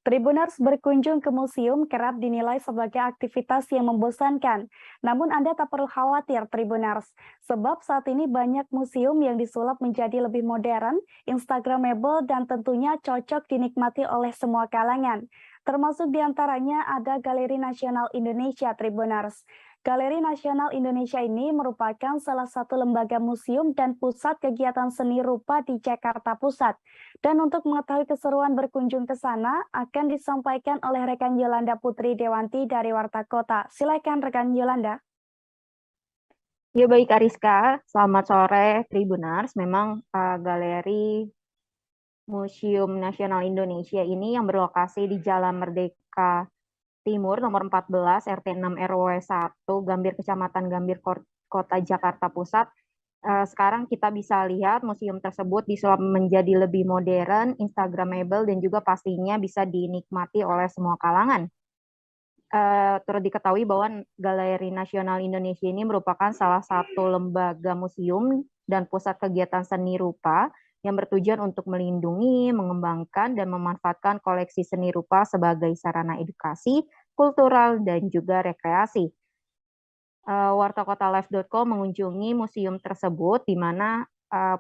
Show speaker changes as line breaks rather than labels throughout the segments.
Tribuners berkunjung ke museum kerap dinilai sebagai aktivitas yang membosankan. Namun Anda tak perlu khawatir, Tribuners, sebab saat ini banyak museum yang disulap menjadi lebih modern, instagramable, dan tentunya cocok dinikmati oleh semua kalangan. Termasuk diantaranya ada Galeri Nasional Indonesia, Tribuners. Galeri Nasional Indonesia ini merupakan salah satu lembaga museum dan pusat kegiatan seni rupa di Jakarta Pusat. Dan untuk mengetahui keseruan berkunjung ke sana akan disampaikan oleh rekan Yolanda Putri Dewanti dari Warta Kota. Silakan rekan Yolanda.
Ya baik Ariska, selamat sore Tribuners. Memang Galeri Museum Nasional Indonesia ini yang berlokasi di Jalan Merdeka Timur nomor 14 RT 6 RW 1 Gambir Kecamatan Gambir Kota Jakarta Pusat. Sekarang kita bisa lihat museum tersebut disulap menjadi lebih modern, instagramable, dan juga pastinya bisa dinikmati oleh semua kalangan. Turut diketahui bahwa Galeri Nasional Indonesia ini merupakan salah satu lembaga museum dan pusat kegiatan seni rupa yang bertujuan untuk melindungi, mengembangkan, dan memanfaatkan koleksi seni rupa sebagai sarana edukasi, kultural, dan juga rekreasi. Wartakotalive.com mengunjungi museum tersebut, di mana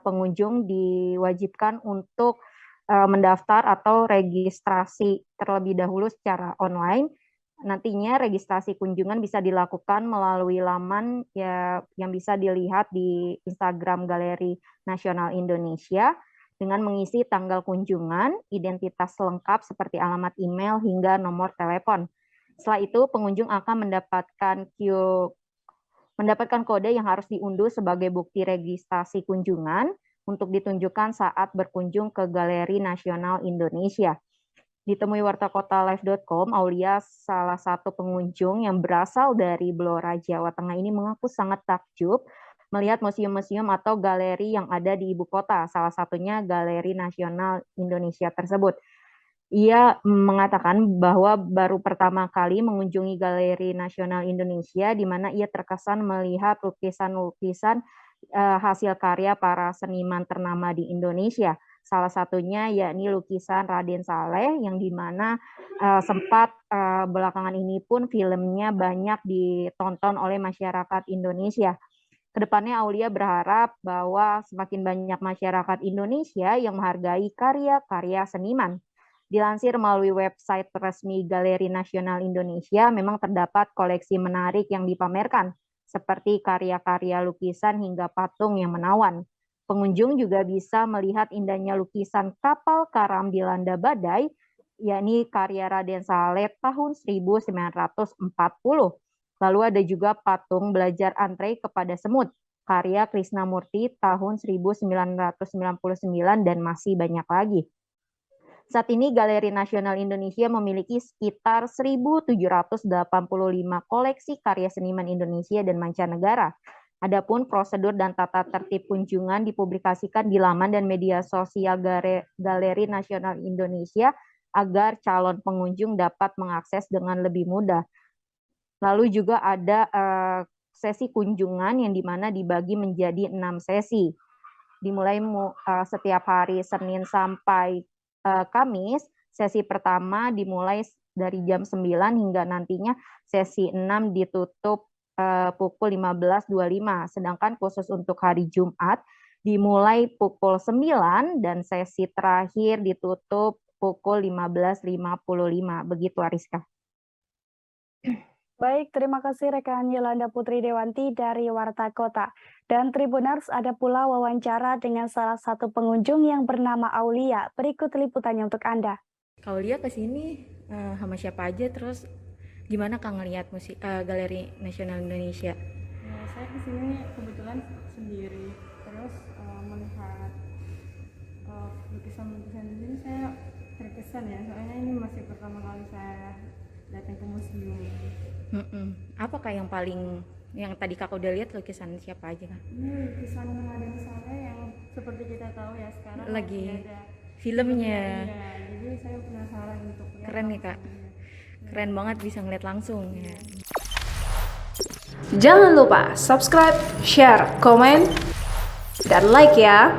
pengunjung diwajibkan untuk mendaftar atau registrasi terlebih dahulu secara online. Nantinya registrasi kunjungan bisa dilakukan melalui laman yang bisa dilihat di Instagram Galeri Nasional Indonesia dengan mengisi tanggal kunjungan, identitas lengkap seperti alamat email hingga nomor telepon. Setelah itu pengunjung akan mendapatkan kode yang harus diunduh sebagai bukti registrasi kunjungan untuk ditunjukkan saat berkunjung ke Galeri Nasional Indonesia. Ditemui wartakotalive.com, Aulia, salah satu pengunjung yang berasal dari Blora, Jawa Tengah ini mengaku sangat takjub melihat museum-museum atau galeri yang ada di ibu kota, salah satunya Galeri Nasional Indonesia tersebut. Ia mengatakan bahwa baru pertama kali mengunjungi Galeri Nasional Indonesia, di mana ia terkesan melihat lukisan-lukisan hasil karya para seniman ternama di Indonesia. Salah satunya yakni lukisan Raden Saleh yang dimana sempat belakangan ini pun filmnya banyak ditonton oleh masyarakat Indonesia. Kedepannya Aulia berharap bahwa semakin banyak masyarakat Indonesia yang menghargai karya-karya seniman. Dilansir melalui website resmi Galeri Nasional Indonesia, memang terdapat koleksi menarik yang dipamerkan, seperti karya-karya lukisan hingga patung yang menawan. Pengunjung juga bisa melihat indahnya lukisan kapal karam dilanda badai, yakni karya Raden Saleh tahun 1940. Lalu ada juga patung belajar antre kepada semut, karya Krisnamurti tahun 1999, dan masih banyak lagi. Saat ini Galeri Nasional Indonesia memiliki sekitar 1.785 koleksi karya seniman Indonesia dan mancanegara. Adapun prosedur dan tata tertib kunjungan dipublikasikan di laman dan media sosial Galeri Nasional Indonesia agar calon pengunjung dapat mengakses dengan lebih mudah. Lalu juga ada sesi kunjungan yang dimana dibagi menjadi 6 sesi. Dimulai setiap hari Senin sampai Kamis. Sesi pertama dimulai dari jam 9 hingga nantinya sesi 6 ditutup pukul 15.25, sedangkan khusus untuk hari Jumat dimulai pukul 9 dan sesi terakhir ditutup pukul 15.55. Begitu Ariska.
Baik, terima kasih rekan Yolanda Putri Dewanti dari Warta Kota. Dan Tribuners, ada pula wawancara dengan salah satu pengunjung yang bernama Aulia. Berikut liputannya untuk Anda.
Aulia ke sini sama siapa aja, terus gimana Kang ngelihat Galeri Nasional Indonesia?
Ya, saya kesini kebetulan sendiri, terus melihat lukisan-lukisan ini saya terkesan ya, soalnya ini masih pertama kali saya datang ke museum.
Apakah yang tadi Kakak udah lihat lukisan siapa aja Kak?
Ini lukisan Raden Saleh yang seperti kita tahu ya sekarang
lagi
ada
filmnya.
Ya, jadi saya penasaran untuk lihat.
Keren nih Kak. Keren banget bisa ngeliat langsung ya.
Jangan lupa subscribe, share, komen, dan like ya.